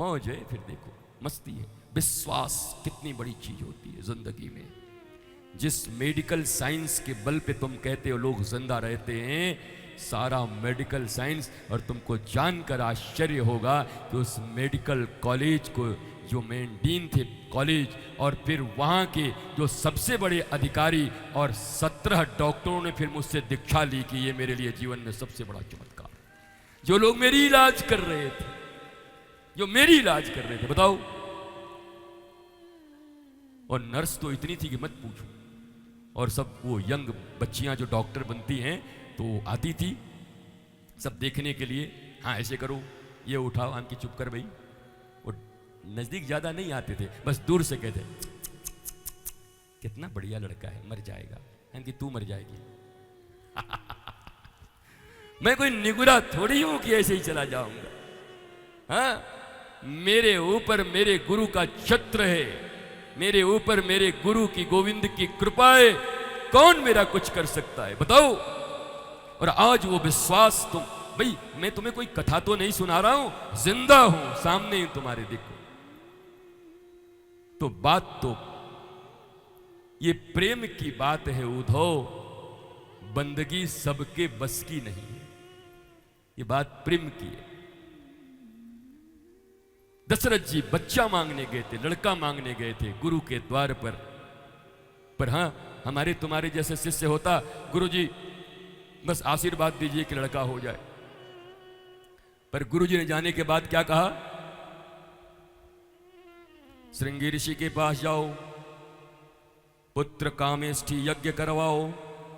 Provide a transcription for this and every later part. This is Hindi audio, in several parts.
मौज है, फिर देखो मस्ती है। विश्वास कितनी बड़ी चीज होती है जिंदगी में। जिस मेडिकल साइंस के बल पे तुम कहते हो लोग जिंदा रहते हैं, सारा मेडिकल साइंस, और तुमको जानकर आश्चर्य होगा कि उस मेडिकल कॉलेज को जो मेन डीन थे कॉलेज, और फिर वहाँ के जो सबसे बड़े अधिकारी और 17 डॉक्टरों ने फिर मुझसे दीक्षा ली कि ये मेरे लिए जीवन में सबसे बड़ा चमत्कार। जो लोग मेरी इलाज कर रहे थे, जो मेरी इलाज कर रहे थे, बताओ। और नर्स तो इतनी थी कि मत पूछो। और सब वो यंग बच्चियां जो डॉक्टर बनती हैं तो आती थी सब देखने के लिए, हाँ ऐसे करो, ये उठाओ, आम की चुप कर भाई। वो नजदीक ज्यादा नहीं आते थे, बस दूर से कहते कितना बढ़िया लड़का है, मर जाएगा, कि तू मर जाएगी। मैं कोई निगुरा थोड़ी हूं कि ऐसे ही चला जाऊंगा। हाँ, मेरे ऊपर मेरे गुरु का छत्र है, मेरे ऊपर मेरे गुरु की गोविंद की कृपा है, कौन मेरा कुछ कर सकता है बताओ। और आज वो विश्वास तुम, भाई मैं तुम्हें कोई कथा तो नहीं सुना रहा हूं, जिंदा हूं सामने ही तुम्हारे, देखो। तो बात तो ये प्रेम की बात है उद्धव, बंदगी सबके बस की नहीं है, ये बात प्रेम की है। दशरथ जी बच्चा मांगने गए थे, लड़का मांगने गए थे गुरु के द्वार पर हां हमारे तुम्हारे जैसे शिष्य होता, गुरु जी बस आशीर्वाद दीजिए कि लड़का हो जाए। पर गुरु जी ने जाने के बाद क्या कहा, श्रृंगी ऋषि के पास जाओ, पुत्र कामेष्ठी यज्ञ करवाओ,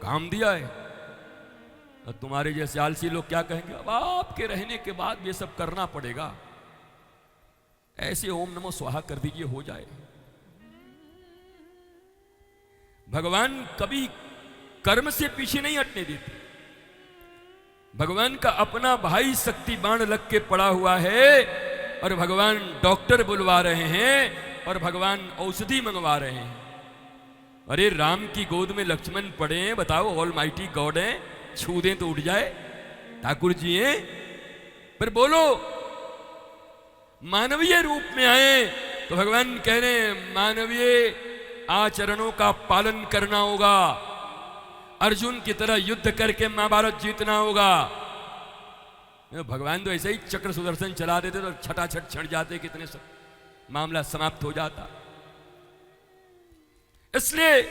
काम दिया है। और तुम्हारे जैसे आलसी लोग क्या कहेंगे, अब आपके रहने के बाद ये सब करना पड़ेगा, ऐसे ओम नमो स्वाहा कर दीजिए हो जाए। भगवान कभी कर्म से पीछे नहीं हटने देते। भगवान का अपना भाई शक्ति बाण लग के पड़ा हुआ है, और भगवान डॉक्टर बुलवा रहे हैं, और भगवान औषधि मंगवा रहे हैं। अरे राम की गोद में लक्ष्मण पड़े हैं, बताओ ऑल माइटी गॉड है, छू दें तो उठ जाए, ठाकुर जी हैं। पर बोलो, मानवीय रूप में आए तो भगवान कह रहे हैं मानवीय आचरणों का पालन करना होगा, अर्जुन की तरह युद्ध करके महाभारत जीतना होगा। भगवान तो ऐसे ही चक्र सुदर्शन चला देते तो छटाछट छट जाते, कितने सब मामला समाप्त हो जाता। इसलिए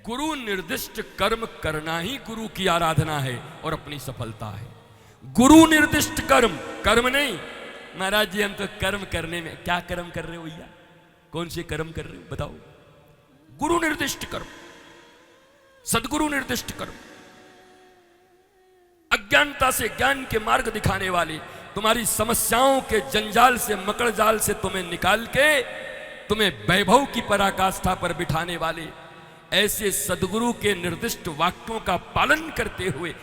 गुरु निर्दिष्ट कर्म करना ही गुरु की आराधना है और अपनी सफलता है। गुरु निर्दिष्ट कर्म, कर्म नहीं महाराज जी हम तो कर्म करने में, क्या कर्म कर रहे हो भैया, कौन से कर्म कर रहे हो बताओ। गुरु निर्दिष्ट कर्म, सदगुरु निर्दिष्ट कर्म, अज्ञानता से ज्ञान के मार्ग दिखाने वाले, तुम्हारी समस्याओं के जंजाल से मकड़ जाल से तुम्हें निकाल के तुम्हें वैभव की पराकाष्ठा पर बिठाने वाले, ऐसे सदगुरु के निर्दिष्ट वाक्यों का पालन करते हुए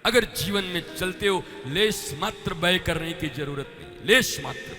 अगर जीवन में चलते हो, लेश मात्र व्यय करने की जरूरत नहीं, लेश मात्र।